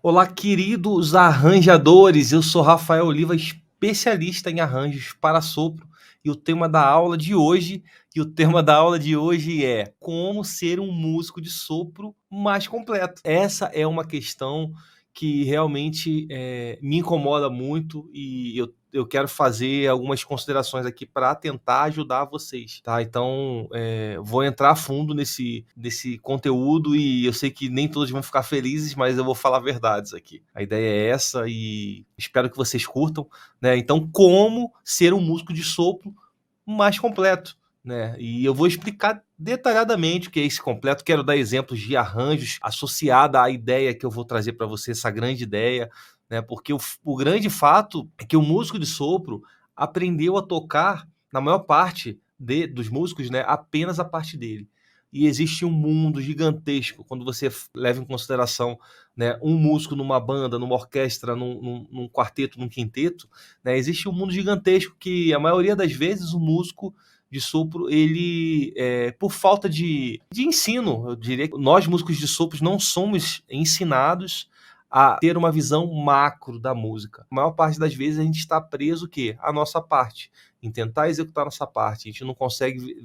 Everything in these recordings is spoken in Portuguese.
Olá, queridos arranjadores. Eu sou Rafael Oliva, especialista em arranjos para sopro, e o tema da aula de hoje é como ser um músico de sopro mais completo. Essa é uma questão que realmente me incomoda muito e eu quero fazer algumas considerações aqui para tentar ajudar vocês, tá? Então, vou entrar a fundo nesse conteúdo e eu sei que nem todos vão ficar felizes, mas eu vou falar verdades aqui. A ideia é essa e espero que vocês curtam, né? Então, como ser um músico de sopro mais completo, né? E eu vou explicar detalhadamente o que é esse completo. Quero dar exemplos de arranjos associada à ideia que eu vou trazer para você, essa grande ideia, né? Porque o grande fato é que o músico de sopro aprendeu a tocar, na maior parte dos músicos, né, apenas a parte dele. E existe um mundo gigantesco quando você leva em consideração, né, um músico numa banda, numa orquestra, num quarteto, num quinteto, né? Existe um mundo gigantesco que a maioria das vezes o músico de sopro, ele, por falta de ensino, eu diria que nós músicos de sopros não somos ensinados a ter uma visão macro da música. A maior parte das vezes a gente está preso o quê? A nossa parte, em tentar executar a nossa parte. A gente não consegue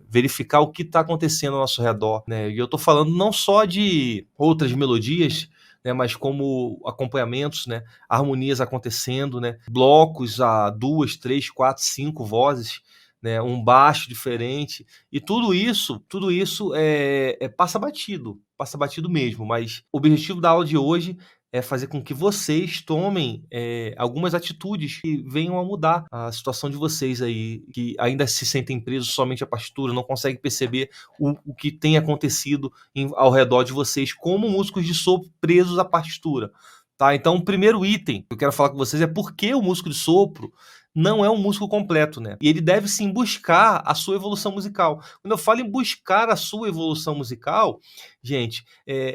verificar o que está acontecendo ao nosso redor, né? E eu estou falando não só de outras melodias, né, mas como acompanhamentos, né, harmonias acontecendo, né, blocos a 2, 3, 4, 5 vozes, né, um baixo diferente, e tudo isso passa batido mesmo, mas o objetivo da aula de hoje é fazer com que vocês tomem algumas atitudes que venham a mudar a situação de vocês aí, que ainda se sentem presos somente à partitura, não conseguem perceber o que tem acontecido ao redor de vocês, como músicos de sopro presos à partitura. Tá? Então, o primeiro item que eu quero falar com vocês é por que o músico de sopro não é um músico completo, né? E ele deve sim buscar a sua evolução musical. Quando eu falo em buscar a sua evolução musical, gente,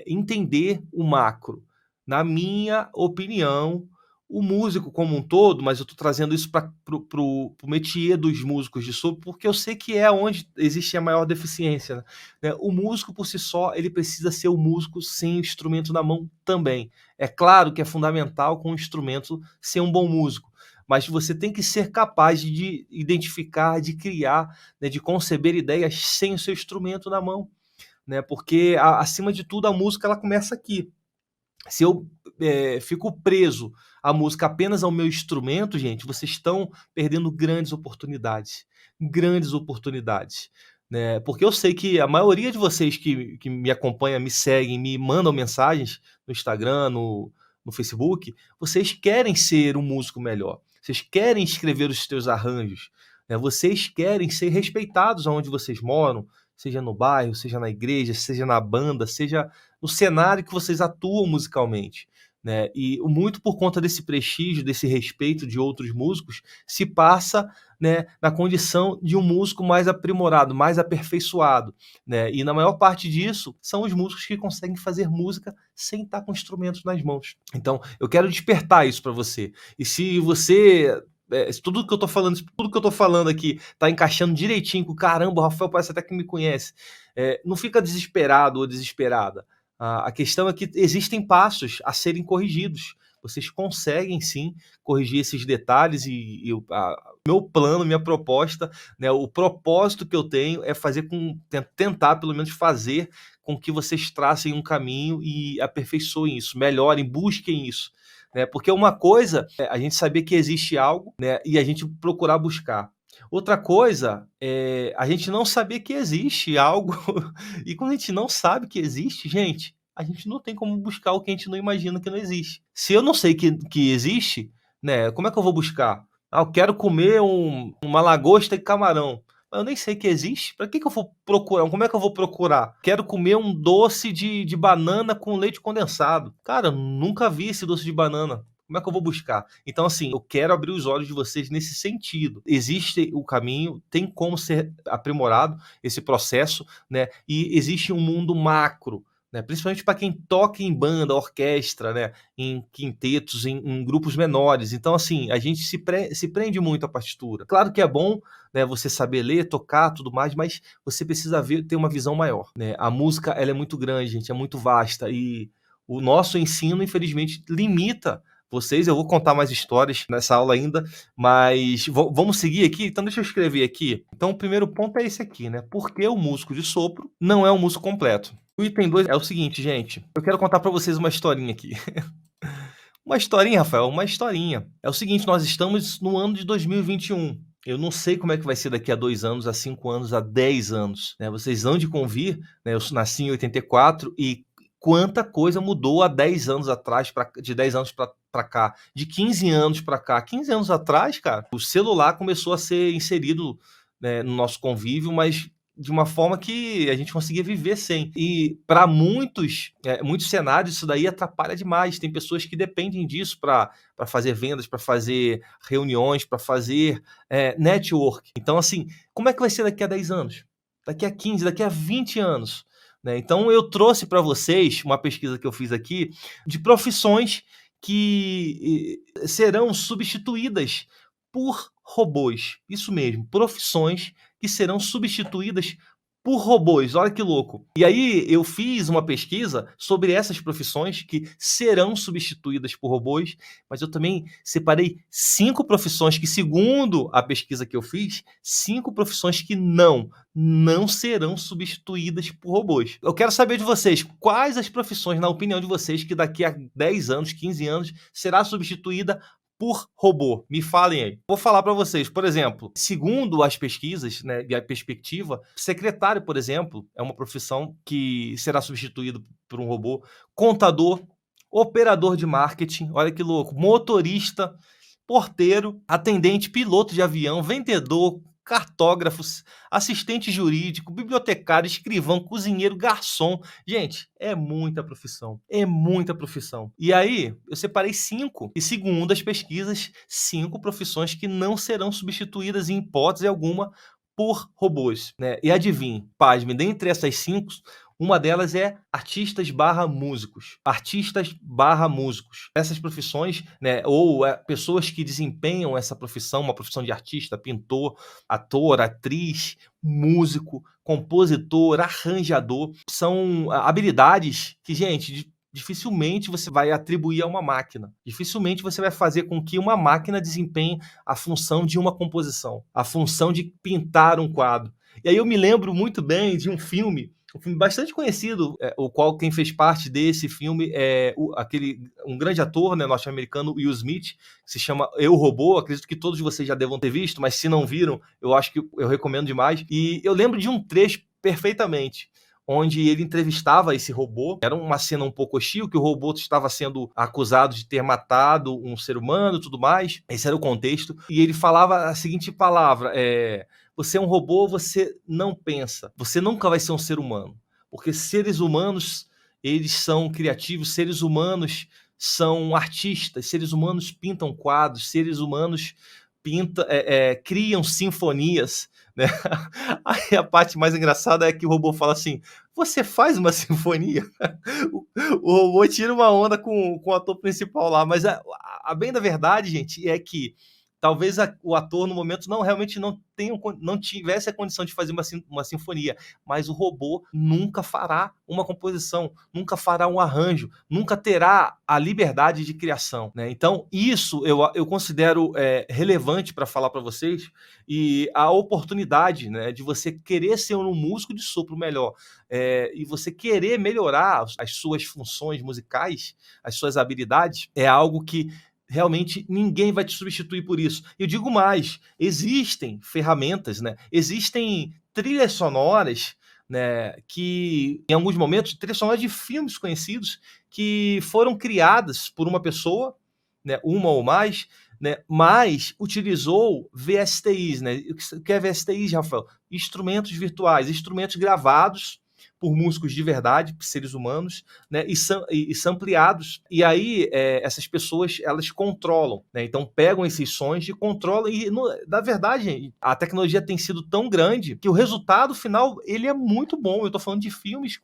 entender o macro. Na minha opinião, o músico como um todo, mas eu estou trazendo isso para o métier dos músicos de sopro, porque eu sei que é onde existe a maior deficiência, né? O músico por si só, ele precisa ser o músico sem o instrumento na mão também. É claro que é fundamental com o instrumento ser um bom músico, mas você tem que ser capaz de identificar, de criar, né, de conceber ideias sem o seu instrumento na mão, né? Porque acima de tudo a música ela começa aqui. Se eu fico preso à música apenas ao meu instrumento, gente, vocês estão perdendo grandes oportunidades, né? Porque eu sei que a maioria de vocês que me acompanha, me seguem, me mandam mensagens no Instagram, no Facebook, vocês querem ser um músico melhor, vocês querem escrever os seus arranjos, né? Vocês querem ser respeitados aonde vocês moram, seja no bairro, seja na igreja, seja na banda, seja no cenário que vocês atuam musicalmente, né? E muito por conta desse prestígio, desse respeito de outros músicos, se passa, né, na condição de um músico mais aprimorado, mais aperfeiçoado, né? E na maior parte disso são os músicos que conseguem fazer música sem estar com instrumentos nas mãos. Então, eu quero despertar isso para você. E se você se tudo que eu tô falando aqui tá encaixando direitinho com caramba, o Rafael parece até que me conhece. Não fica desesperado ou desesperada. A questão é que existem passos a serem corrigidos. Vocês conseguem sim corrigir esses detalhes e meu plano, minha proposta, né, o propósito que eu tenho é tentar pelo menos fazer com que vocês tracem um caminho e aperfeiçoem isso, melhorem, busquem isso, né? Porque uma coisa é a gente saber que existe algo, né, e a gente procurar buscar. Outra coisa é a gente não saber que existe algo e quando a gente não sabe que existe, gente, a gente não tem como buscar o que a gente não imagina que não existe. Se eu não sei que existe, né, como é que eu vou buscar? Ah, eu quero comer uma lagosta e camarão. Mas eu nem sei que existe. Para que eu vou procurar? Como é que eu vou procurar? Quero comer um doce de banana com leite condensado. Cara, eu nunca vi esse doce de banana. Como é que eu vou buscar? Então, assim, eu quero abrir os olhos de vocês nesse sentido. Existe o caminho, tem como ser aprimorado esse processo, né? E existe um mundo macro, né? Principalmente para quem toca em banda, orquestra, né? Em quintetos, em grupos menores. Então, assim, a gente se prende muito à partitura. Claro que é bom, né, você saber ler, tocar, tudo mais, mas você precisa ter uma visão maior, né? A música, ela é muito grande, gente, é muito vasta e O nosso ensino, infelizmente, limita vocês. Eu vou contar mais histórias nessa aula ainda, mas vamos seguir aqui? Então deixa eu escrever aqui. Então o primeiro ponto é esse aqui, né? Por que o músico de sopro não é um músico completo? O item 2 é o seguinte, gente. Eu quero contar para vocês uma historinha aqui. Uma historinha, Rafael, uma historinha. É o seguinte, nós estamos no ano de 2021. Eu não sei como é que vai ser daqui a 2 anos, a 5 anos, a 10 anos, né? Vocês hão de convir, né? Eu nasci em 84 e quanta coisa mudou há 10 anos atrás, de 10 anos para cá, de 15 anos para cá. 15 anos atrás, cara, o celular começou a ser inserido, né, no nosso convívio, mas de uma forma que a gente conseguia viver sem. E para muitos cenários, isso daí atrapalha demais. Tem pessoas que dependem disso para fazer vendas, para fazer reuniões, para fazer network. Então, assim, como é que vai ser daqui a 10 anos? Daqui a 15, daqui a 20 anos? Né? Então, eu trouxe para vocês uma pesquisa que eu fiz aqui de profissões que serão substituídas por robôs. Isso mesmo, profissões que serão substituídas por robôs. Olha que louco. E aí eu fiz uma pesquisa sobre essas profissões que serão substituídas por robôs, mas eu também separei 5 profissões que, segundo a pesquisa que eu fiz, 5 profissões que não serão substituídas por robôs. Eu quero saber de vocês, quais as profissões, na opinião de vocês, que daqui a 10 anos, 15 anos, será substituída por robô? Me falem aí. Vou falar para vocês, por exemplo, segundo as pesquisas, né, e a perspectiva, secretário, por exemplo, é uma profissão que será substituído por um robô. Contador, operador de marketing, olha que louco, motorista, porteiro, atendente, piloto de avião, vendedor, cartógrafos, assistente jurídico, bibliotecário, escrivão, cozinheiro, garçom. Gente, é muita profissão. É muita profissão. E aí, eu separei 5. E segundo as pesquisas, 5 profissões que não serão substituídas em hipótese alguma por robôs, né? E adivinhe, pasme, dentre essas 5, uma delas é artistas barra músicos. Artistas barra músicos. Essas profissões, né, ou pessoas que desempenham essa profissão, uma profissão de artista, pintor, ator, atriz, músico, compositor, arranjador, são habilidades que, gente, dificilmente você vai atribuir a uma máquina. Dificilmente você vai fazer com que uma máquina desempenhe a função de uma composição, a função de pintar um quadro. E aí eu me lembro muito bem de um filme bastante conhecido, o qual quem fez parte desse filme é um grande ator, né, norte-americano, Will Smith, que se chama Eu, Robô. Acredito que todos vocês já devam ter visto, mas se não viram, eu acho que eu recomendo demais. E eu lembro de um trecho perfeitamente, onde ele entrevistava esse robô. Era uma cena um pouco hostil, que o robô estava sendo acusado de ter matado um ser humano e tudo mais. Esse era o contexto. E ele falava a seguinte palavra, você é um robô, você não pensa. Você nunca vai ser um ser humano. Porque seres humanos, eles são criativos, seres humanos são artistas, seres humanos pintam quadros, seres humanos criam sinfonias, né? Aí a parte mais engraçada é que o robô fala assim, você faz uma sinfonia? O robô tira uma onda com o ator principal lá, mas a bem da verdade, gente, é que talvez o ator no momento realmente não tivesse a condição de fazer uma sinfonia, mas o robô nunca fará uma composição, nunca fará um arranjo, nunca terá a liberdade de criação, né? Então isso eu considero relevante para falar para vocês, e a oportunidade, né, de você querer ser um músico de sopro melhor, e você querer melhorar as suas funções musicais, as suas habilidades, é algo que realmente ninguém vai te substituir por isso. Eu digo mais, existem ferramentas, né? Existem trilhas sonoras, né, que em alguns momentos, trilhas sonoras de filmes conhecidos que foram criadas por uma pessoa, né, uma ou mais, né, mas utilizou VSTIs, né? O que é VSTIs, Rafael? Instrumentos virtuais, instrumentos gravados por músicos de verdade, seres humanos, né, e sampleados. E aí essas pessoas, elas controlam, né? Então pegam esses sons e controlam. E na verdade, a tecnologia tem sido tão grande que o resultado final ele é muito bom. Eu estou falando de filmes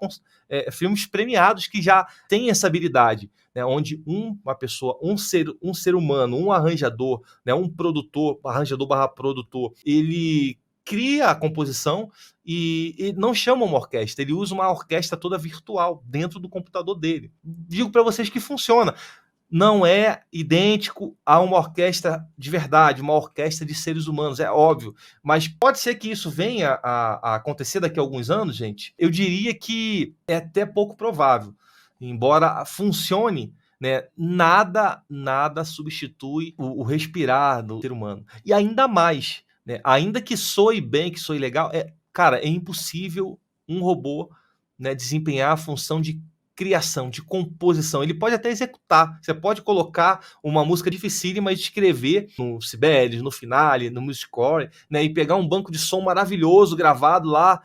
premiados que já têm essa habilidade, né, onde uma pessoa, um ser humano, um arranjador, né, um produtor, arranjador barra produtor, ele cria a composição e não chama uma orquestra, ele usa uma orquestra toda virtual dentro do computador dele. Digo para vocês que funciona. Não é idêntico a uma orquestra de verdade, uma orquestra de seres humanos, é óbvio. Mas pode ser que isso venha a acontecer daqui a alguns anos, gente. Eu diria que é até pouco provável. Embora funcione, né, nada substitui o respirar do ser humano. E ainda mais, né, ainda que soe bem, que soe legal, cara, é impossível um robô, né, desempenhar a função de criação, de composição. Ele pode até executar. Você pode colocar uma música dificílima e escrever no Sibelius, no Finale, no Musiccore, né, e pegar um banco de som maravilhoso gravado lá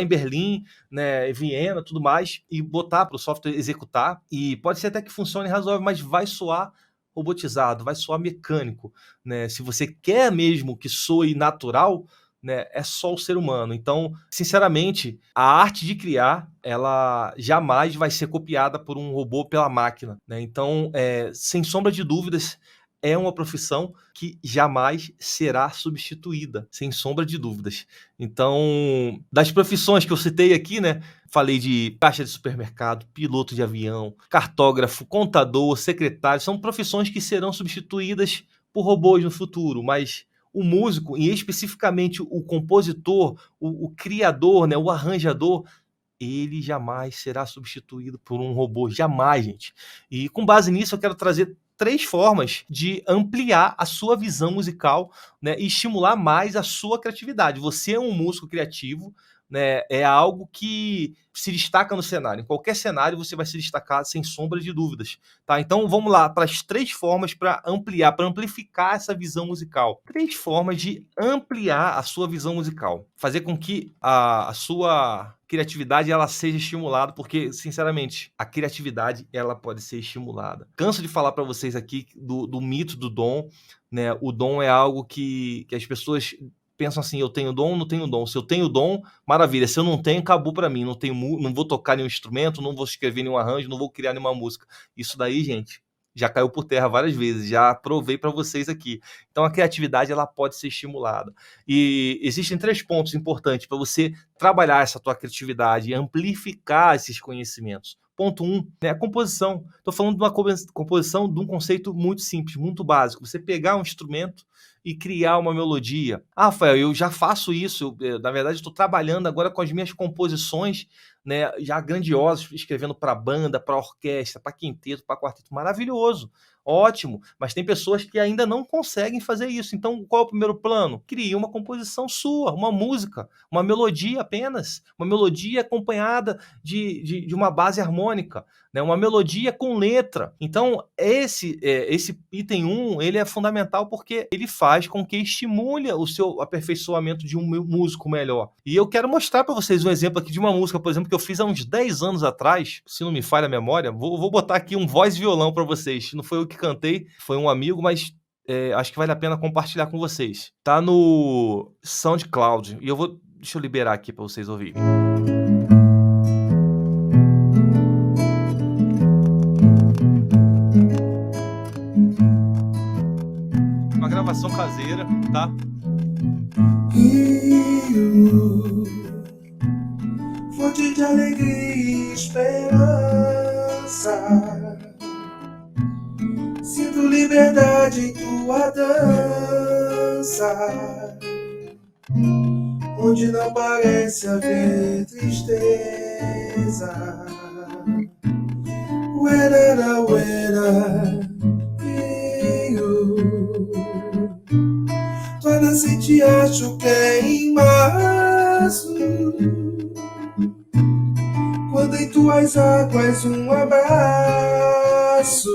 em Berlim, né, Viena, tudo mais, e botar para o software executar. E pode ser até que funcione razoável, mas vai soar robotizado, vai soar mecânico, né? Se você quer mesmo que soe natural, né, é só o ser humano. Então, sinceramente, a arte de criar, ela jamais vai ser copiada por um robô, pela máquina, né? Então, sem sombra de dúvidas, é uma profissão que jamais será substituída, sem sombra de dúvidas. Então, das profissões que eu citei aqui, né, falei de caixa de supermercado, piloto de avião, cartógrafo, contador, secretário, são profissões que serão substituídas por robôs no futuro, mas o músico, e especificamente o compositor, o criador, né, o arranjador, ele jamais será substituído por um robô, jamais, gente. E com base nisso, eu quero trazer 3 formas de ampliar a sua visão musical, né, e estimular mais a sua criatividade. Você é um músico criativo, né, é algo que se destaca no cenário. Em qualquer cenário você vai se destacar sem sombra de dúvidas, tá? Então vamos lá para as 3 formas para ampliar, para amplificar essa visão musical. 3 formas de ampliar a sua visão musical. Fazer com que a sua criatividade ela seja estimulada, porque, sinceramente, a criatividade ela pode ser estimulada. Canso de falar para vocês aqui do mito do dom, né? O dom é algo que as pessoas pensam assim: eu tenho dom, não tenho dom. Se eu tenho dom, maravilha. Se eu não tenho, acabou para mim. Não vou tocar nenhum instrumento, não vou escrever nenhum arranjo, não vou criar nenhuma música. Isso daí, gente, já caiu por terra várias vezes, já provei para vocês aqui. Então a criatividade ela pode ser estimulada. E existem 3 pontos importantes para você trabalhar essa tua criatividade e amplificar esses conhecimentos. Ponto 1, né, a composição. Estou falando de uma composição de um conceito muito simples, muito básico. Você pegar um instrumento e criar uma melodia. Ah, Rafael, eu já faço isso. Na verdade, estou trabalhando agora com as minhas composições, né, já grandiosas, escrevendo para banda, para orquestra, para quinteto, para quarteto. Maravilhoso, ótimo. Mas tem pessoas que ainda não conseguem fazer isso. Então, qual é o primeiro plano? Crie uma composição sua, uma música, uma melodia apenas. Uma melodia acompanhada de uma base harmônica, né, uma melodia com letra. Então, esse item 1, ele é fundamental porque ele faz com que estimule o seu aperfeiçoamento de um músico melhor. E eu quero mostrar para vocês um exemplo aqui de uma música, por exemplo, que eu fiz há uns 10 anos atrás, se não me falha a memória. Vou botar aqui um voz e violão para vocês. Não foi eu que cantei, foi um amigo, mas acho que vale a pena compartilhar com vocês. Tá no SoundCloud. E deixa eu liberar aqui para vocês ouvirem. Uma gravação caseira, tá? Rio, fonte de alegria e esperança, sinto liberdade em tua dança, onde não parece haver tristeza. Uerara, uera, tua nascente acho que é em março, quando em tuas águas um abraço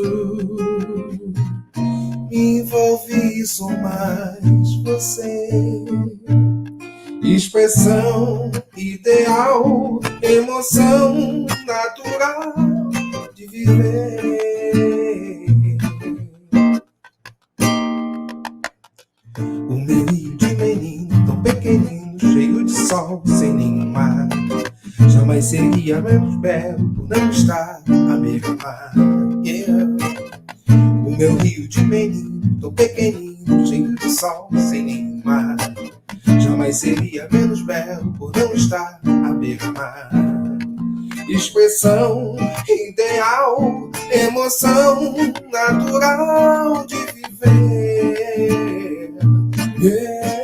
me envolve e sou mais você. Expressão ideal, emoção natural de viver. O meu rio de menino, tão pequenino, cheio de sol, sem nenhum mar, jamais seria menos belo por não estar à beira-mar. Yeah. O meu rio de menino, tão pequenino, cheio de sol, sem nenhum mar, jamais Jamais seria menos belo por não estar à beira-mar. Expressão ideal, emoção natural de viver. Yeah.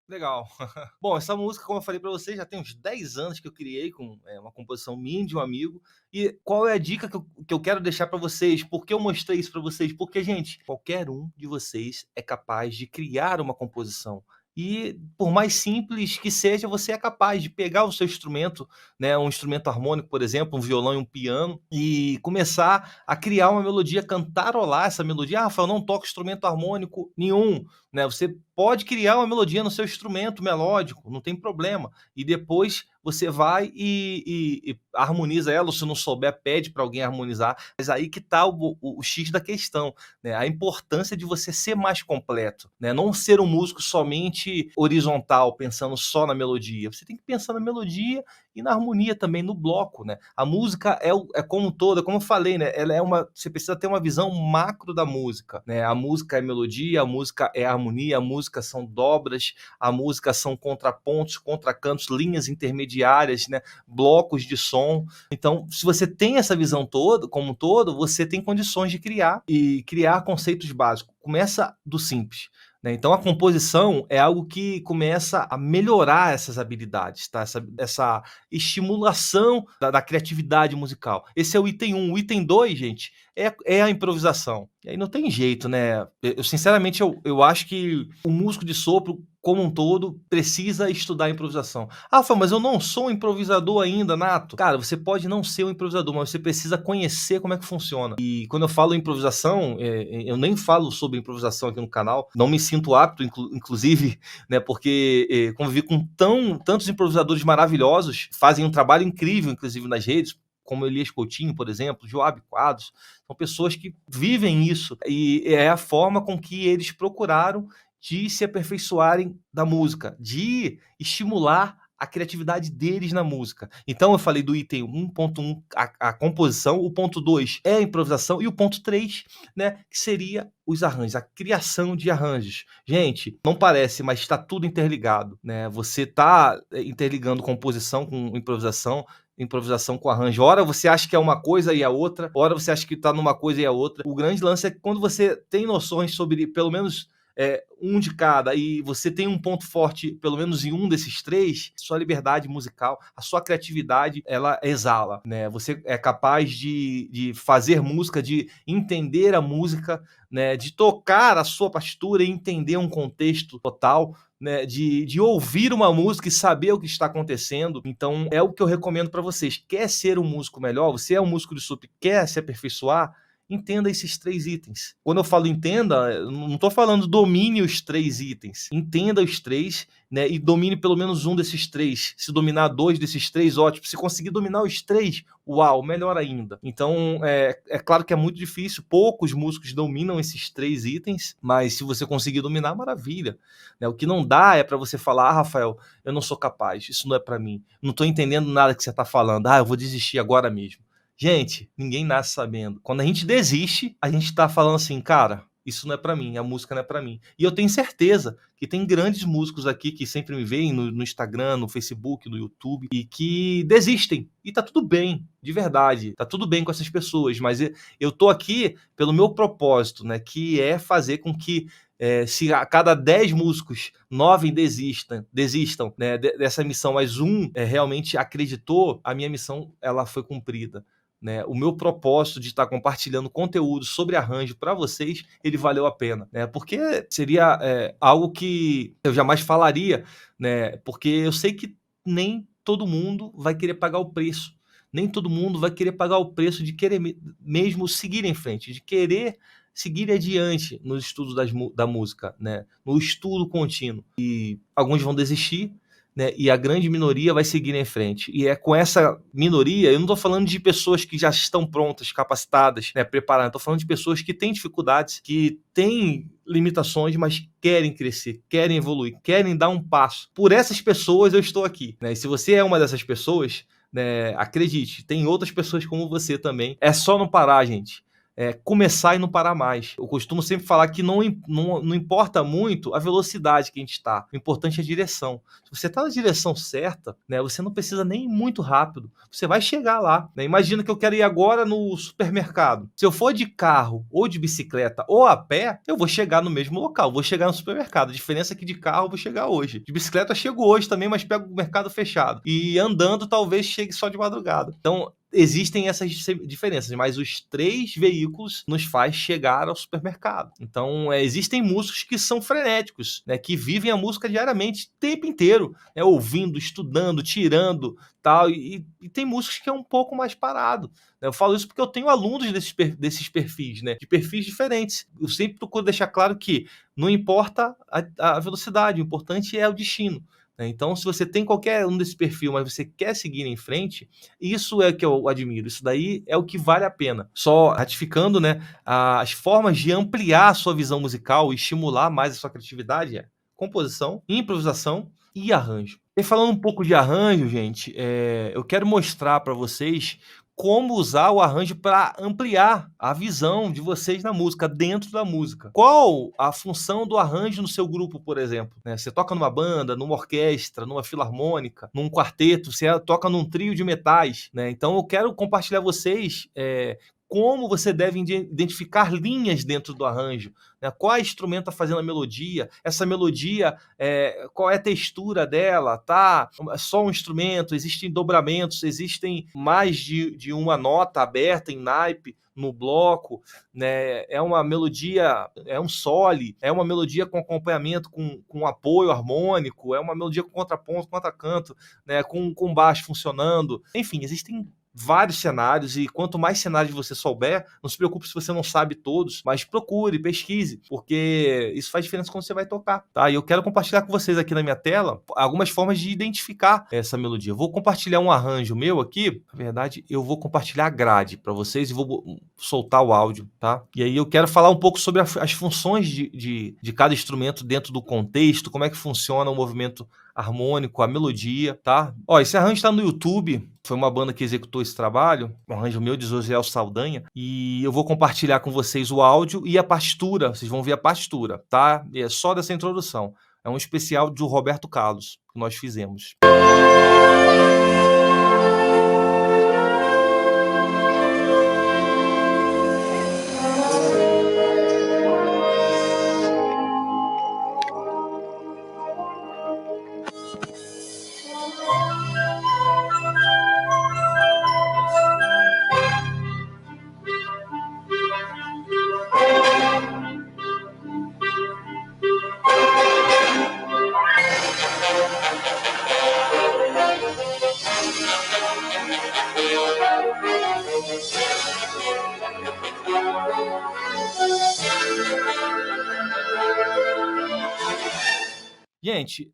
Legal. Bom, essa música, como eu falei pra vocês, já tem uns 10 anos que eu criei com uma composição minha e de um amigo. E qual é a dica que eu quero deixar pra vocês? Por que eu mostrei isso pra vocês? Porque, gente, qualquer um de vocês é capaz de criar uma composição. E por mais simples que seja, você é capaz de pegar o seu instrumento, né, um instrumento harmônico, por exemplo, um violão e um piano, e começar a criar uma melodia, cantarolar essa melodia. Ah, Rafael, eu não toco instrumento harmônico nenhum, né? Você pode criar uma melodia no seu instrumento melódico, não tem problema. E depois você vai e harmoniza ela, ou se não souber, pede para alguém harmonizar. Mas aí que está o X da questão, né? A importância de você ser mais completo, né? Não ser um músico somente horizontal, pensando só na melodia. Você tem que pensar na melodia e na harmonia também, no bloco, né? A música é como um todo, como eu falei, né? Você precisa ter uma visão macro da música, né? A música é melodia, a música é harmonia, a música são dobras, a música são contrapontos, contracantos, linhas intermediárias, né? Blocos de som. Então, se você tem essa visão toda, como um todo, você tem condições de criar e criar conceitos básicos. Começa do simples, né? Então, a composição é algo que começa a melhorar essas habilidades, tá? Essa estimulação da criatividade musical. Esse é o item 1. O item 2, gente, é a improvisação. E aí não tem jeito, né? Sinceramente, eu acho que o músico de sopro, como um todo, precisa estudar improvisação. Ah, Rafa, mas eu não sou um improvisador ainda, nato. Cara, você pode não ser um improvisador, mas você precisa conhecer como é que funciona. E quando eu falo improvisação, eu nem falo sobre improvisação aqui no canal, não me sinto apto, inclusive, né, porque convivi com tantos improvisadores maravilhosos, fazem um trabalho incrível, inclusive nas redes, como Elias Coutinho, por exemplo, Joab Quadros, são pessoas que vivem isso, e é a forma com que eles procuraram de se aperfeiçoarem da música, de estimular a criatividade deles na música. Então eu falei do item 1.1, a composição, o ponto 2 é a improvisação, e o ponto 3, né, que seria os arranjos, a criação de arranjos. Gente, não parece, mas está tudo interligado, né? Você está interligando composição com improvisação com arranjo. Ora você acha que é uma coisa e a outra, ora você acha que está numa coisa e a outra. O grande lance é que quando você tem noções sobre pelo menos um de cada, e você tem um ponto forte, pelo menos em um desses três, sua liberdade musical, a sua criatividade, ela exala, né? Você é capaz de fazer música, de entender a música, né? De tocar a sua partitura e entender um contexto total, né? De ouvir uma música e saber o que está acontecendo. Então, é o que eu recomendo para vocês. Quer ser um músico melhor? Você é um músico de sopro, quer se aperfeiçoar? Entenda esses 3 itens. Quando eu falo entenda, eu não estou falando domine os 3 itens. Entenda os 3, né, e domine pelo menos um desses 3. Se dominar 2 desses 3, ótimo. Se conseguir dominar os 3, uau, melhor ainda. Então, é claro que é muito difícil. Poucos músicos dominam esses 3 itens, mas se você conseguir dominar, maravilha, né? O que não dá é para você falar, Rafael, eu não sou capaz, isso não é para mim. Não estou entendendo nada que você está falando. Eu vou desistir agora mesmo. Gente, ninguém nasce sabendo. Quando a gente desiste, a gente tá falando assim, cara, isso não é pra mim, a música não é pra mim. E eu tenho certeza que tem grandes músicos aqui que sempre me veem no Instagram, no Facebook, no YouTube, e que desistem. E tá tudo bem, de verdade. Tá tudo bem com essas pessoas, mas eu tô aqui pelo meu propósito, né? Que é fazer com que se a cada 10 músicos, 9 desistam, né, dessa missão, mas um realmente acreditou, a minha missão ela foi cumprida. Né, o meu propósito de estar compartilhando conteúdo sobre arranjo para vocês, ele valeu a pena, né? Porque seria algo que eu jamais falaria, né? Porque eu sei que nem todo mundo vai querer pagar o preço, nem todo mundo vai querer pagar o preço de querer mesmo seguir em frente, de querer seguir adiante nos estudos da música, né? No estudo contínuo. E alguns vão desistir, né, e a grande minoria vai seguir em frente. E é com essa minoria, eu não estou falando de pessoas que já estão prontas, capacitadas, né, preparadas, estou falando de pessoas que têm dificuldades, que têm limitações, mas querem crescer, querem evoluir, querem dar um passo. Por essas pessoas eu estou aqui, né? E se você é uma dessas pessoas, né? Acredite, tem outras pessoas como você também. É só não parar, gente. Começar e não parar mais. Eu costumo sempre falar que não importa muito a velocidade que a gente está. O importante é a direção. Se você está na direção certa, né, você não precisa nem ir muito rápido. Você vai chegar lá, né? Imagina que eu quero ir agora no supermercado. Se eu for de carro, ou de bicicleta, ou a pé, eu vou chegar no mesmo local. Vou chegar no supermercado. A diferença é que de carro eu vou chegar hoje. De bicicleta eu chego hoje também, mas pego o mercado fechado. E andando talvez chegue só de madrugada. Então, existem essas diferenças, mas os 3 veículos nos faz chegar ao supermercado. Então, existem músicos que são frenéticos, né, que vivem a música diariamente, o tempo inteiro, né, ouvindo, estudando, tirando, tal, e tem músicos que é um pouco mais parado. Né? Eu falo isso porque eu tenho alunos desses perfis, né, de perfis diferentes. Eu sempre procuro deixar claro que não importa a velocidade, o importante é o destino. Então, se você tem qualquer um desse perfil, mas você quer seguir em frente, isso é que eu admiro. Isso daí é o que vale a pena. Só ratificando, né, as formas de ampliar a sua visão musical e estimular mais a sua criatividade é composição, improvisação e arranjo. E falando um pouco de arranjo, gente, eu quero mostrar para vocês como usar o arranjo para ampliar a visão de vocês na música, dentro da música. Qual a função do arranjo no seu grupo, por exemplo? Né? Você toca numa banda, numa orquestra, numa filarmônica, num quarteto, você toca num trio de metais, né? Então eu quero compartilhar vocês como você deve identificar linhas dentro do arranjo, né? Qual instrumento está fazendo a melodia, essa melodia, qual é a textura dela, tá? Só um instrumento, existem dobramentos, existem mais de uma nota aberta em naipe no bloco, né? É uma melodia, é um sole, é uma melodia com acompanhamento, com apoio harmônico, é uma melodia com contraponto, contracanto, né? Com baixo funcionando. Enfim, existem vários cenários, e quanto mais cenários você souber, não se preocupe se você não sabe todos, mas procure, pesquise, porque isso faz diferença quando você vai tocar, tá? E eu quero compartilhar com vocês aqui na minha tela algumas formas de identificar essa melodia. Eu vou compartilhar um arranjo meu aqui, na verdade, eu vou compartilhar a grade para vocês e vou soltar o áudio, tá? E aí eu quero falar um pouco sobre as funções de cada instrumento dentro do contexto, como é que funciona o movimento harmônico, a melodia, tá? Ó, esse arranjo está no YouTube, foi uma banda que executou esse trabalho, um arranjo meu de Josiel Saldanha, e eu vou compartilhar com vocês o áudio e a partitura, vocês vão ver a partitura, tá? E é só dessa introdução. É um especial do Roberto Carlos que nós fizemos. Gente,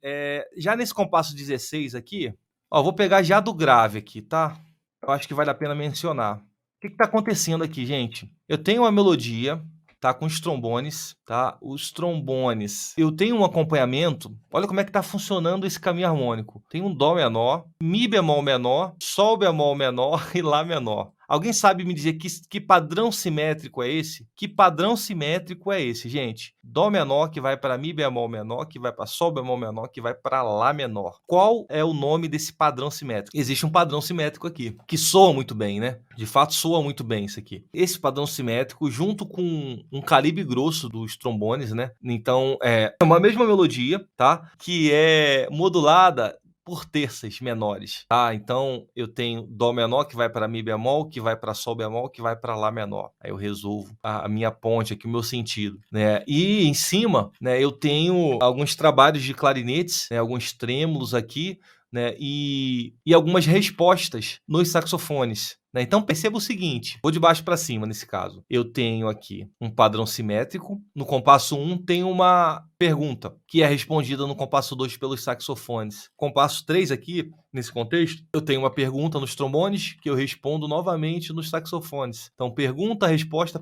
já nesse compasso 16 aqui, ó, vou pegar já do grave aqui, tá? Eu acho que vale a pena mencionar. O que está acontecendo aqui, gente? Eu tenho uma melodia, tá, com os trombones, tá? Os trombones. Eu tenho um acompanhamento. Olha como é que está funcionando esse caminho harmônico. Tem um dó menor, mi bemol menor, sol bemol menor e lá menor. Alguém sabe me dizer que padrão simétrico é esse? Que padrão simétrico é esse, gente? Dó menor que vai para mi bemol menor, que vai para sol bemol menor, que vai para lá menor. Qual é o nome desse padrão simétrico? Existe um padrão simétrico aqui, que soa muito bem, né? De fato, soa muito bem isso aqui. Esse padrão simétrico, junto com um calibre grosso dos trombones, né? Então, é uma mesma melodia, tá? Que é modulada por terças menores, tá? Então eu tenho dó menor que vai para mi bemol, que vai para sol bemol, que vai para lá menor. Aí eu resolvo a minha ponte aqui, o meu sentido, né? E em cima, né, eu tenho alguns trabalhos de clarinetes, né, alguns trêmulos aqui, né, e algumas respostas nos saxofones. Né? Então perceba o seguinte, vou de baixo para cima nesse caso. Eu tenho aqui um padrão simétrico, no compasso 1 tem uma pergunta, que é respondida no compasso 2 pelos saxofones. Compasso 3 aqui, nesse contexto, eu tenho uma pergunta nos trombones, que eu respondo novamente nos saxofones. Então pergunta, resposta,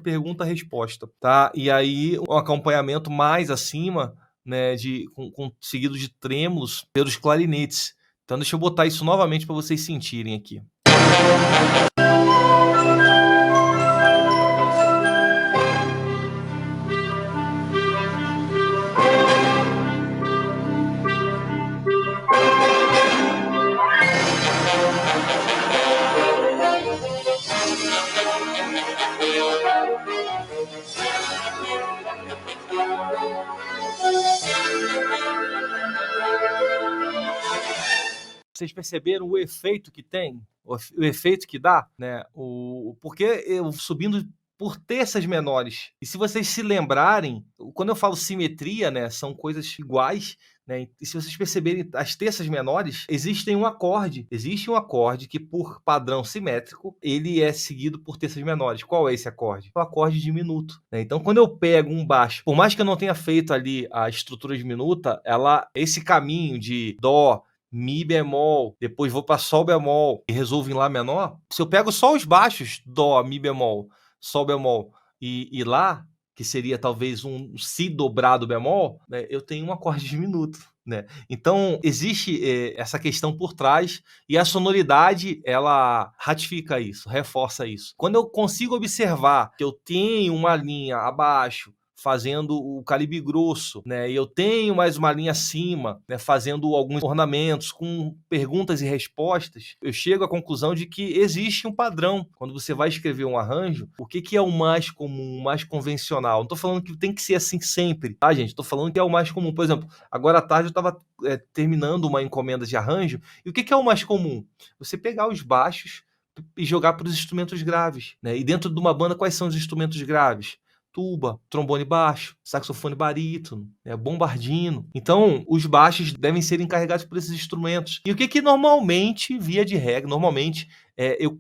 tá? E aí um acompanhamento mais acima, né, seguido de trêmulos pelos clarinetes. Então deixa eu botar isso novamente para vocês sentirem aqui. Vocês perceberam o efeito que tem? O efeito que dá, né? Porque eu subindo por terças menores. E se vocês se lembrarem, quando eu falo simetria, né, são coisas iguais, né? E se vocês perceberem as terças menores, existe um acorde que, por padrão simétrico, ele é seguido por terças menores. Qual é esse acorde? O acorde diminuto, né? Então, quando eu pego um baixo, por mais que eu não tenha feito ali a estrutura diminuta, esse caminho de dó, mi bemol, depois vou para sol bemol e resolvo em lá menor. Se eu pego só os baixos, dó, mi bemol, sol bemol e lá, que seria talvez um si dobrado bemol, né, eu tenho um acorde diminuto, né? Então existe essa questão por trás, e a sonoridade ela ratifica isso, reforça isso. Quando eu consigo observar que eu tenho uma linha abaixo fazendo o calibre grosso, né? E eu tenho mais uma linha acima, né? Fazendo alguns ornamentos com perguntas e respostas, eu chego à conclusão de que existe um padrão. Quando você vai escrever um arranjo, o que é o mais comum, o mais convencional? Não estou falando que tem que ser assim sempre, tá, gente? Estou falando que é o mais comum. Por exemplo, agora à tarde eu estava terminando uma encomenda de arranjo, e o que é o mais comum? Você pegar os baixos e jogar para os instrumentos graves, né? E dentro de uma banda, quais são os instrumentos graves? Tuba, trombone baixo, saxofone barítono, bombardino. Então, os baixos devem ser encarregados por esses instrumentos. E o que normalmente, via de regra,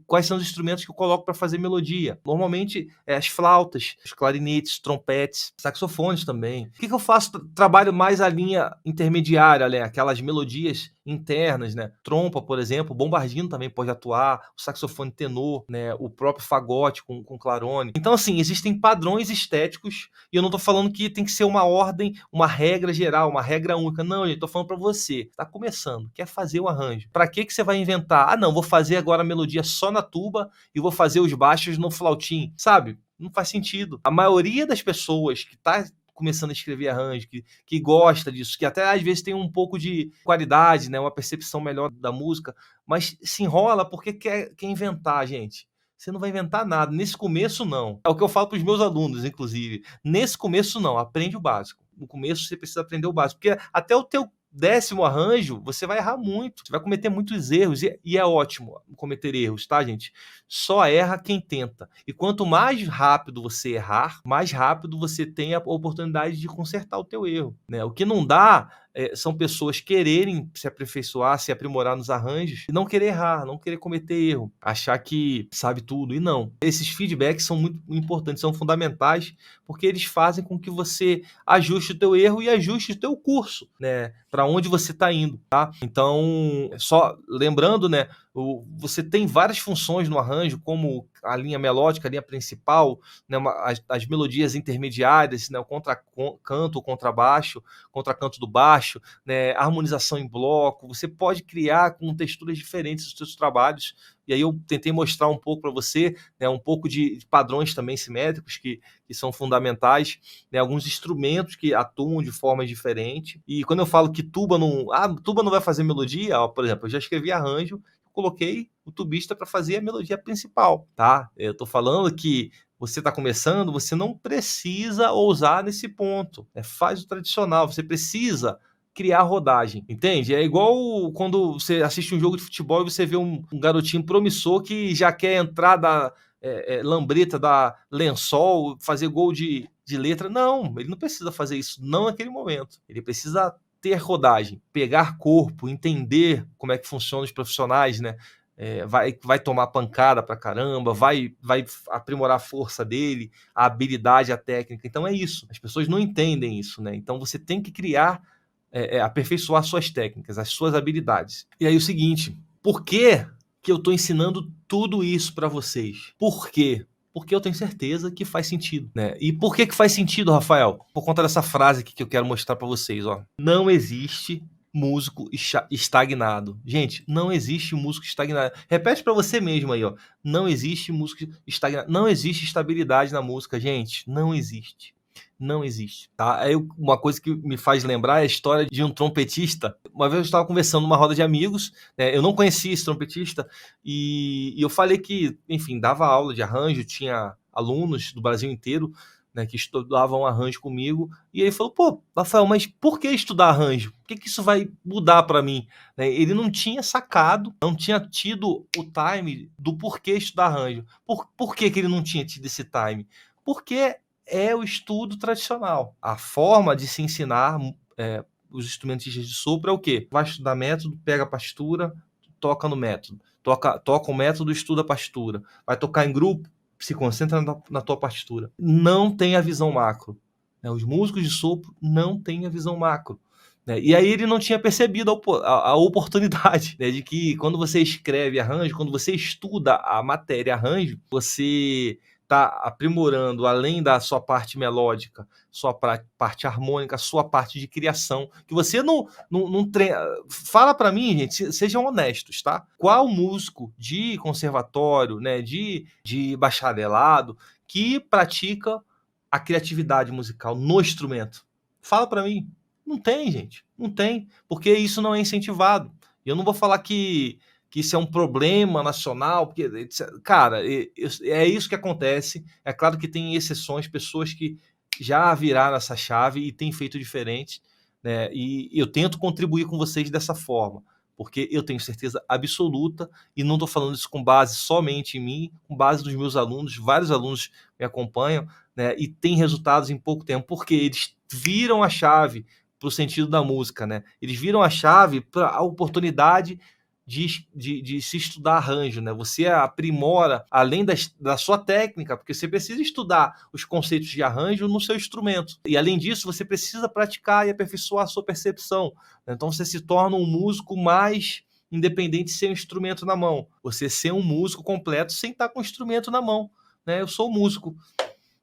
quais são os instrumentos que eu coloco para fazer melodia? Normalmente, as flautas, os clarinetes, trompetes, saxofones também. O que eu faço? Trabalho mais a linha intermediária, né? Aquelas melodias internas, né? Trompa, por exemplo, bombardino também pode atuar, o saxofone tenor, né? O próprio fagote com clarone. Então, assim, existem padrões estéticos, e eu não estou falando que tem que ser uma ordem, uma regra geral, uma regra única. Não, gente, estou falando para você, está começando, quer fazer o arranjo. Para que você vai inventar? Ah, não, vou fazer agora a melodia só na tuba e vou fazer os baixos no flautim, sabe? Não faz sentido. A maioria das pessoas que está começando a escrever arranjo, que gosta disso, que até às vezes tem um pouco de qualidade, né, uma percepção melhor da música, mas se enrola porque quer inventar, gente. Você não vai inventar nada. Nesse começo, não. É o que eu falo para os meus alunos, inclusive. Nesse começo, não. Aprende o básico. No começo, você precisa aprender o básico. Porque até o teu 10º arranjo, você vai errar muito. Você vai cometer muitos erros. E é ótimo cometer erros, tá, gente? Só erra quem tenta. E quanto mais rápido você errar, mais rápido você tem a oportunidade de consertar o teu erro, né? O que não dá são pessoas quererem se aperfeiçoar, se aprimorar nos arranjos e não querer errar, não querer cometer erro, achar que sabe tudo, e não. Esses feedbacks são muito importantes, são fundamentais, porque eles fazem com que você ajuste o teu erro e ajuste o teu curso, né, para onde você está indo, tá? Então, só lembrando, né, você tem várias funções no arranjo, como a linha melódica, a linha principal, né, as melodias intermediárias, né, o contracanto, o contrabaixo, contracanto do baixo, né, harmonização em bloco. Você pode criar com texturas diferentes os seus trabalhos. E aí eu tentei mostrar um pouco para você, né, um pouco de padrões também simétricos que são fundamentais, né, alguns instrumentos que atuam de forma diferente. E quando eu falo que tuba não vai fazer melodia, por exemplo, eu já escrevi arranjo, coloquei o tubista para fazer a melodia principal, tá? Eu tô falando que você está começando, você não precisa ousar nesse ponto. Faz o tradicional, você precisa criar rodagem, entende? É igual quando você assiste um jogo de futebol e você vê um garotinho promissor que já quer entrar da lambreta, da lençol, fazer gol de letra. Não, ele não precisa fazer isso, não naquele momento. Ele precisa ter rodagem, pegar corpo, entender como é que funcionam os profissionais, né? Vai tomar pancada pra caramba, vai aprimorar a força dele, a habilidade, a técnica. Então é isso. As pessoas não entendem isso, né? Então você tem que criar, aperfeiçoar suas técnicas, as suas habilidades. E aí o seguinte, por que eu estou ensinando tudo isso para vocês? Por quê? Porque eu tenho certeza que faz sentido, né? E por que faz sentido, Rafael? Por conta dessa frase aqui que eu quero mostrar para vocês, ó. Não existe músico estagnado. Gente, não existe músico estagnado. Repete para você mesmo aí, ó. Não existe músico estagnado. Não existe estabilidade na música, gente. Não existe. Não existe, tá? Aí uma coisa que me faz lembrar é a história de um trompetista. Uma vez eu estava conversando numa roda de amigos, né? Eu não conhecia esse trompetista e eu falei que, enfim, dava aula de arranjo, tinha alunos do Brasil inteiro, né, que estudavam arranjo comigo, e ele falou: pô, Rafael, mas por que estudar arranjo? O que, que isso vai mudar para mim? Né, ele não tinha sacado, não tinha tido o time do porquê estudar arranjo. Por que ele não tinha tido esse time? Porque é o estudo tradicional. A forma de se ensinar os instrumentistas de sopro é o quê? Vai estudar método, pega a partitura, toca no método. Toca o método, estuda a partitura. Vai tocar em grupo, se concentra na tua partitura. Não tem a visão macro. Né? Os músicos de sopro não têm a visão macro. Né? E aí ele não tinha percebido a oportunidade, né? De que quando você escreve arranjo, quando você estuda a matéria arranjo, você está aprimorando, além da sua parte melódica, sua parte harmônica, sua parte de criação, que você não treina. Fala para mim, gente, sejam honestos, tá? Qual músico de conservatório, né, de bacharelado, que pratica a criatividade musical no instrumento? Fala para mim. Não tem, gente. Não tem, porque isso não é incentivado. E eu não vou falar que isso é um problema nacional, porque, cara, é isso que acontece. É claro que tem exceções, pessoas que já viraram essa chave e têm feito diferente, né? E eu tento contribuir com vocês dessa forma, porque eu tenho certeza absoluta, e não estou falando isso com base somente em mim, com base nos meus alunos, vários alunos me acompanham, né? E têm resultados em pouco tempo, porque eles viram a chave para o sentido da música, né? Eles viram a chave para a oportunidade de se estudar arranjo, né? Você aprimora, além da sua técnica, porque você precisa estudar os conceitos de arranjo no seu instrumento. E, além disso, você precisa praticar e aperfeiçoar a sua percepção. Então, você se torna um músico mais independente sem o instrumento na mão. Você ser um músico completo sem estar com o instrumento na mão. Né? Eu sou músico.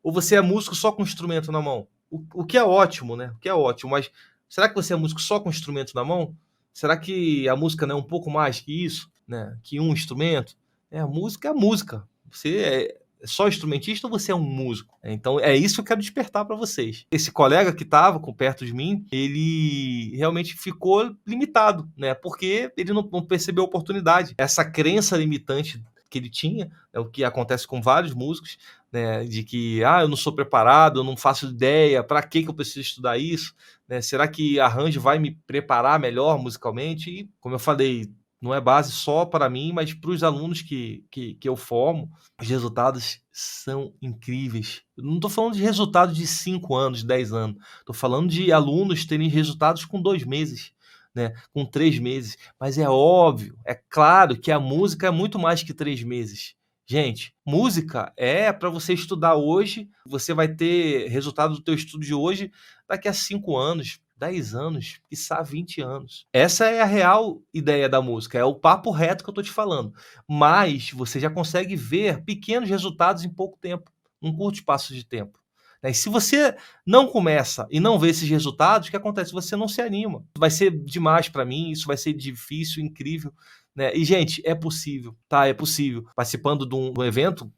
Ou você é músico só com o instrumento na mão? O que é ótimo, né? O que é ótimo. Mas será que você é músico só com o instrumento na mão? Será que a música não é um pouco mais que isso, né? Que um instrumento? A música é a música. Você é só instrumentista ou você é um músico? Então é isso que eu quero despertar para vocês. Esse colega que estava perto de mim, ele realmente ficou limitado, né? Porque ele não percebeu a oportunidade. Essa crença limitante que ele tinha, é o que acontece com vários músicos, né, de que eu não sou preparado, eu não faço ideia, para que eu preciso estudar isso, né? Será que arranjo vai me preparar melhor musicalmente? E, como eu falei, não é base só para mim, mas para os alunos que eu formo, os resultados são incríveis. Eu não estou falando de resultados de 5 anos, 10 anos, estou falando de alunos terem resultados com 2 meses, né, com 3 meses. Mas é óbvio, é claro que a música é muito mais que 3 meses. Gente, música é para você estudar hoje, você vai ter resultado do teu estudo de hoje daqui a 5 anos, 10 anos, quiçá 20 anos. Essa é a real ideia da música, é o papo reto que eu estou te falando. Mas você já consegue ver pequenos resultados em pouco tempo, num curto espaço de tempo. E se você não começa e não vê esses resultados, o que acontece? Você não se anima. Vai ser demais para mim, isso vai ser difícil, incrível. Né? E, gente, é possível, tá? É possível. Participando de um evento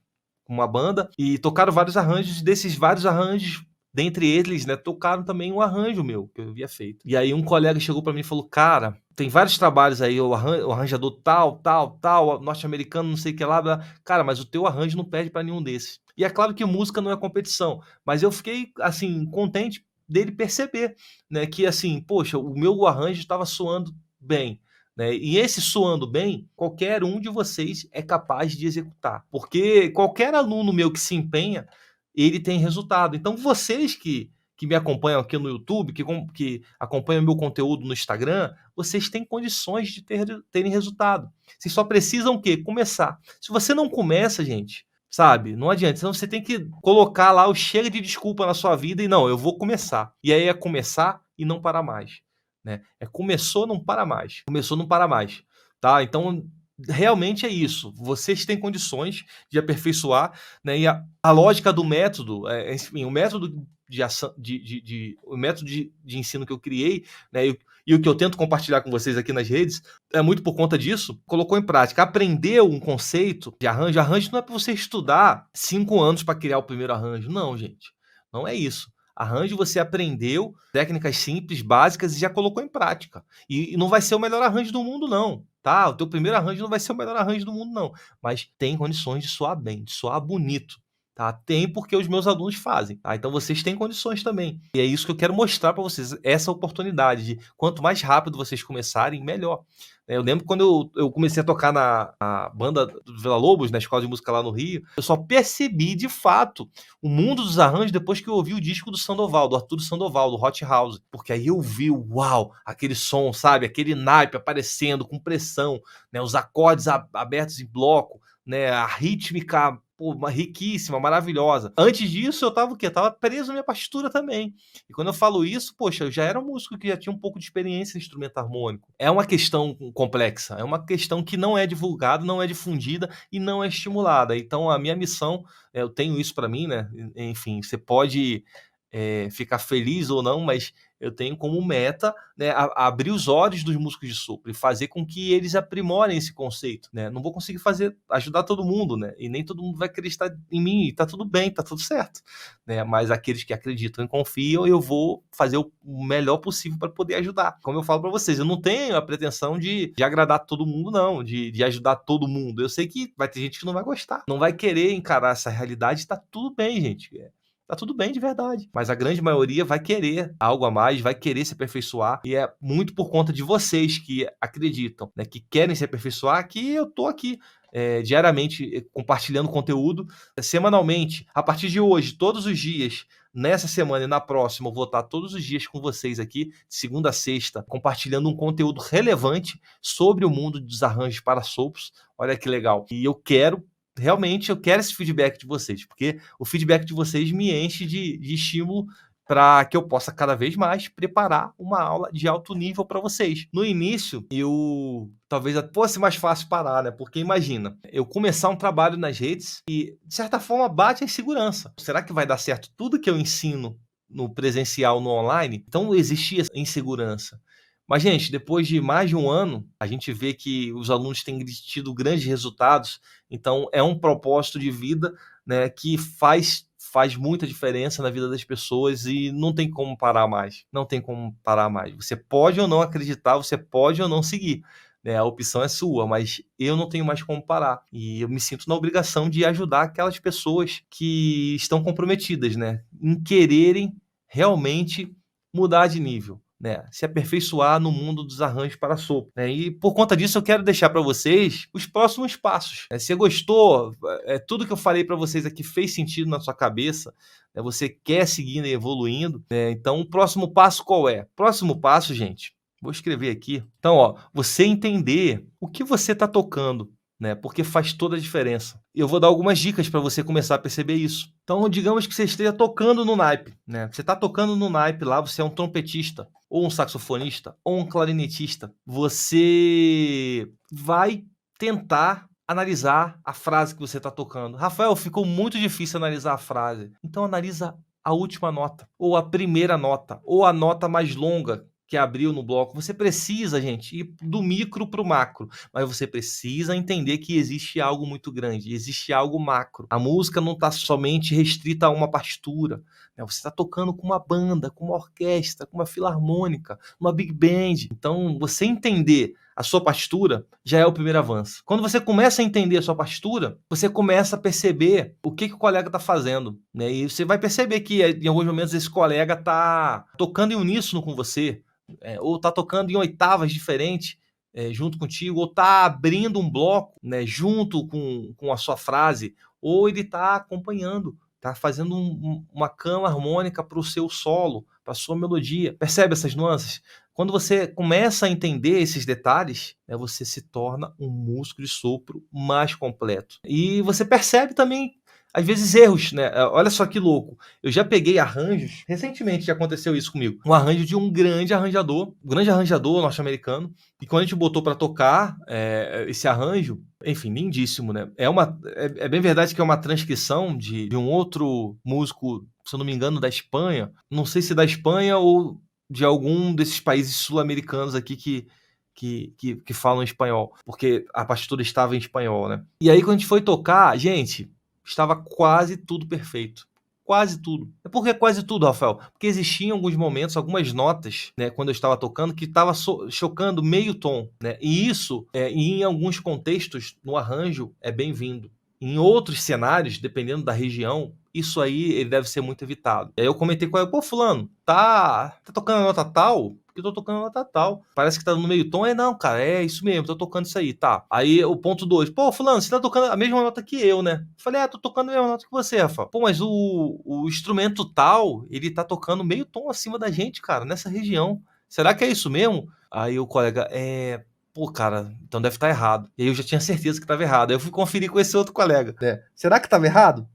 com uma banda e tocaram vários arranjos, desses vários arranjos, dentre eles, né, tocaram também um arranjo meu, que eu havia feito. E aí um colega chegou para mim e falou: cara, tem vários trabalhos aí, o arranjador tal, norte-americano, não sei o que lá, cara, mas o teu arranjo não perde para nenhum desses. E é claro que música não é competição, mas eu fiquei, assim, contente dele perceber, né, que, assim, poxa, o meu arranjo estava soando bem. Né? E esse soando bem, qualquer um de vocês é capaz de executar. Porque qualquer aluno meu que se empenha, ele tem resultado. Então, vocês que me acompanham aqui no YouTube, que acompanham meu conteúdo no Instagram, vocês têm condições de terem resultado. Vocês só precisam o quê? Começar. Se você não começa, gente, sabe? Não adianta. Então, você tem que colocar lá o chega de desculpa na sua vida e não, eu vou começar. E aí é começar e não parar mais. Né? Começou, não para mais. Começou, não para mais. Tá? Então, realmente é isso. Vocês têm condições de aperfeiçoar, né? E a lógica do método, enfim, o método de ação, o método de ensino que eu criei, né? E e o que eu tento compartilhar com vocês aqui nas redes, é muito por conta disso, colocou em prática, aprendeu um conceito de arranjo. Arranjo não é para você estudar 5 anos para criar o primeiro arranjo, não, gente. Não é isso. Arranjo você aprendeu técnicas simples, básicas e já colocou em prática. E não vai ser o melhor arranjo do mundo, não. Tá? O teu primeiro arranjo não vai ser o melhor arranjo do mundo, não. Mas tem condições de soar bem, de soar bonito. Tá? Tem porque os meus alunos fazem. Tá? Então vocês têm condições também. E é isso que eu quero mostrar para vocês. Essa oportunidade de quanto mais rápido vocês começarem, melhor. Eu lembro quando eu comecei a tocar na banda do Vila Lobos, na escola de música lá no Rio, eu só percebi de fato o mundo dos arranjos depois que eu ouvi o disco do Sandoval, do Arturo Sandoval, do Hot House. Porque aí eu vi, uau, aquele som, sabe? Aquele naipe aparecendo com pressão, né? Os acordes abertos em bloco, né? A rítmica, pô, riquíssima, maravilhosa. Antes disso, eu tava o quê? Tava preso na minha partitura também. E quando eu falo isso, poxa, eu já era um músico que já tinha um pouco de experiência em instrumento harmônico. É uma questão complexa, é uma questão que não é divulgada, não é difundida e não é estimulada. Então, a minha missão, eu tenho isso para mim, né? Enfim, você pode ficar feliz ou não, mas eu tenho como meta, né, abrir os olhos dos músicos de sopro e fazer com que eles aprimorem esse conceito, né? Não vou conseguir ajudar todo mundo, né? E nem todo mundo vai acreditar em mim, e tá tudo bem, tá tudo certo, né? Mas aqueles que acreditam e confiam, eu vou fazer o melhor possível para poder ajudar. Como eu falo para vocês, eu não tenho a pretensão de agradar todo mundo, não, de ajudar todo mundo. Eu sei que vai ter gente que não vai gostar, não vai querer encarar essa realidade, tá tudo bem, gente. Tá tudo bem de verdade, mas a grande maioria vai querer algo a mais, vai querer se aperfeiçoar, e é muito por conta de vocês que acreditam, né, que querem se aperfeiçoar, que eu tô aqui diariamente compartilhando conteúdo, semanalmente, a partir de hoje, todos os dias, nessa semana e na próxima, eu vou estar todos os dias com vocês aqui, de segunda a sexta, compartilhando um conteúdo relevante sobre o mundo dos arranjos para sopros. Olha que legal. E realmente eu quero esse feedback de vocês, porque o feedback de vocês me enche de estímulo para que eu possa cada vez mais preparar uma aula de alto nível para vocês. No início, eu talvez fosse mais fácil parar, né? Porque imagina, eu começar um trabalho nas redes e, de certa forma, bate a insegurança. Será que vai dar certo tudo que eu ensino no presencial, no online? Então, existia insegurança. Mas, gente, depois de mais de um ano, a gente vê que os alunos têm tido grandes resultados. Então, é um propósito de vida, né, que faz muita diferença na vida das pessoas e não tem como parar mais. Não tem como parar mais. Você pode ou não acreditar, você pode ou não seguir, né? A opção é sua, mas eu não tenho mais como parar. E eu me sinto na obrigação de ajudar aquelas pessoas que estão comprometidas, né, em quererem realmente mudar de nível, né, se aperfeiçoar no mundo dos arranjos para sopro, né? E por conta disso eu quero deixar para vocês os próximos passos, né? Se você gostou, tudo que eu falei para vocês aqui fez sentido na sua cabeça, né? Você quer seguir evoluindo, né? Então o próximo passo qual é? Próximo passo, gente, vou escrever aqui. Então, ó, você entender o que você está tocando, né? Porque faz toda a diferença. Eu vou dar algumas dicas para você começar a perceber isso. Então, digamos que você esteja tocando no naipe, né? Você está tocando no naipe lá, você é um trompetista, ou um saxofonista, ou um clarinetista. Você vai tentar analisar a frase que você está tocando. Rafael, ficou muito difícil analisar a frase. Então, analisa a última nota, ou a primeira nota, ou a nota mais longa que abriu no bloco. Você precisa, gente, ir do micro para o macro, mas você precisa entender que existe algo muito grande, existe algo macro. A música não está somente restrita a uma partitura, né? Você está tocando com uma banda, com uma orquestra, com uma filarmônica, uma big band. Então, você entender a sua partitura já é o primeiro avanço. Quando você começa a entender a sua partitura, você começa a perceber o que o colega está fazendo, né? E você vai perceber que em alguns momentos esse colega está tocando em uníssono com você, ou está tocando em oitavas diferentes junto contigo, ou está abrindo um bloco, né, junto com a sua frase, ou ele está acompanhando, está fazendo uma cama harmônica para o seu solo, para a sua melodia. Percebe essas nuances? Quando você começa a entender esses detalhes, você se torna um músico de sopro mais completo. E você percebe também, às vezes, erros, né? Olha só que louco. Eu já peguei arranjos, recentemente já aconteceu isso comigo, um arranjo de um grande arranjador norte-americano, e quando a gente botou para tocar esse arranjo, enfim, lindíssimo, né? É bem verdade que é uma transcrição de um outro músico, se eu não me engano, da Espanha, não sei se da Espanha ou de algum desses países sul-americanos aqui que falam espanhol, porque a partitura estava em espanhol, né? E aí, quando a gente foi tocar, gente, estava quase tudo perfeito. Quase tudo. É porque quase tudo, Rafael. Porque existiam alguns momentos, algumas notas, né, quando eu estava tocando, que estava chocando meio tom, né? E isso, em alguns contextos, no arranjo, é bem-vindo. Em outros cenários, dependendo da região, isso aí ele deve ser muito evitado. E aí eu comentei com ele, pô, fulano, tá tocando a nota tal? Porque eu tô tocando a nota tal. Parece que tá no meio tom. Não, cara, é isso mesmo, tô tocando isso aí, tá. Aí o ponto 2, pô, fulano, você tá tocando a mesma nota que eu, né? Eu falei, tô tocando a mesma nota que você, Rafa. Pô, mas o instrumento tal, ele tá tocando meio tom acima da gente, cara, nessa região. Será que é isso mesmo? Aí o colega, pô, cara, então deve estar errado. E aí eu já tinha certeza que estava errado. Aí eu fui conferir com esse outro colega. Será que estava errado?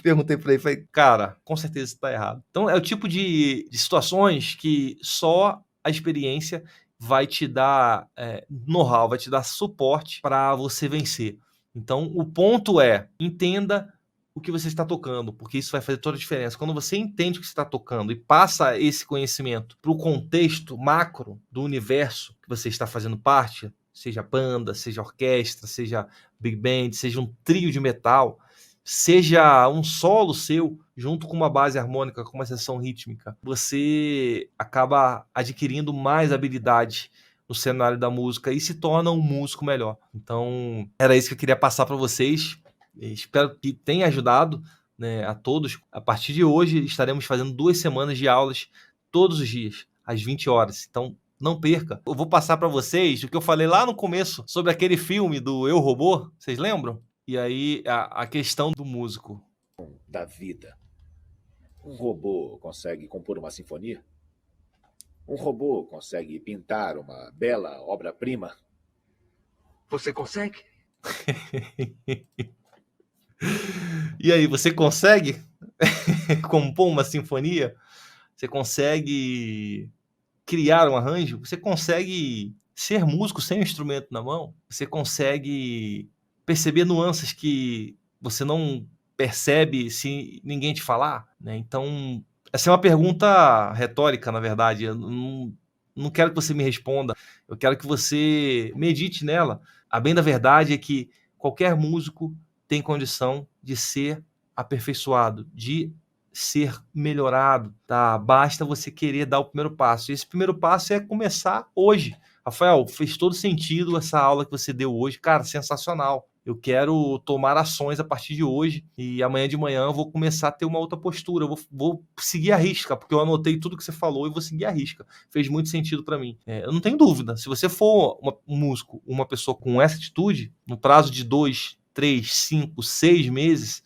Perguntei para ele, falei, cara, com certeza está errado. Então é o tipo de situações que só a experiência vai te dar know-how, vai te dar suporte para você vencer. Então o ponto é, entenda o que você está tocando, porque isso vai fazer toda a diferença. Quando você entende o que você está tocando e passa esse conhecimento para o contexto macro do universo que você está fazendo parte, seja banda, seja orquestra, seja big band, seja um trio de metal, seja um solo seu, junto com uma base harmônica, com uma seção rítmica, você acaba adquirindo mais habilidade no cenário da música e se torna um músico melhor. Então, era isso que eu queria passar para vocês. Espero que tenha ajudado, né, a todos. A partir de hoje, estaremos fazendo 2 semanas de aulas todos os dias, às 20 horas. Então, não perca. Eu vou passar para vocês o que eu falei lá no começo sobre aquele filme do Eu, Robô. Vocês lembram? E aí, a questão do músico. Da vida. Um robô consegue compor uma sinfonia? Um robô consegue pintar uma bela obra-prima? Você consegue? E aí, você consegue compor uma sinfonia? Você consegue criar um arranjo? Você consegue ser músico sem o instrumento na mão? Você consegue perceber nuances que você não percebe se ninguém te falar? Né? Então, essa é uma pergunta retórica, na verdade. Eu não quero que você me responda. Eu quero que você medite nela. A bem da verdade é que qualquer músico tem condição de ser aperfeiçoado, de ser melhorado, tá? Basta você querer dar o primeiro passo. E esse primeiro passo é começar hoje. Rafael, fez todo sentido essa aula que você deu hoje. Cara, sensacional. Eu quero tomar ações a partir de hoje e amanhã de manhã eu vou começar a ter uma outra postura. Eu vou seguir a risca, porque eu anotei tudo que você falou e vou seguir a risca. Fez muito sentido para mim. Eu não tenho dúvida. Se você for um músico, uma pessoa com essa atitude, no prazo de 2, 3, 5, 6 meses,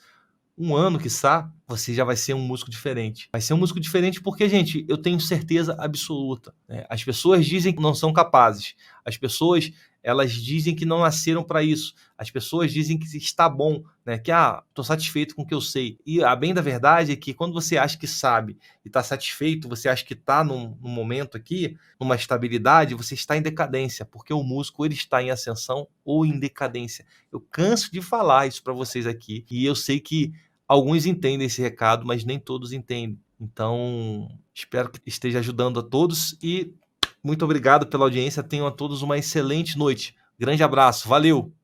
1 ano, quiçá, você já vai ser um músico diferente. Vai ser um músico diferente porque, gente, eu tenho certeza absoluta, né? As pessoas dizem que não são capazes. As pessoas, elas dizem que não nasceram para isso. As pessoas dizem que está bom, né? Que, tô satisfeito com o que eu sei. E a bem da verdade é que quando você acha que sabe e está satisfeito, você acha que está num momento aqui, numa estabilidade, você está em decadência, porque o músico, ele está em ascensão ou em decadência. Eu canso de falar isso para vocês aqui e eu sei que alguns entendem esse recado, mas nem todos entendem. Então, espero que esteja ajudando a todos e muito obrigado pela audiência. Tenham a todos uma excelente noite. Grande abraço. Valeu!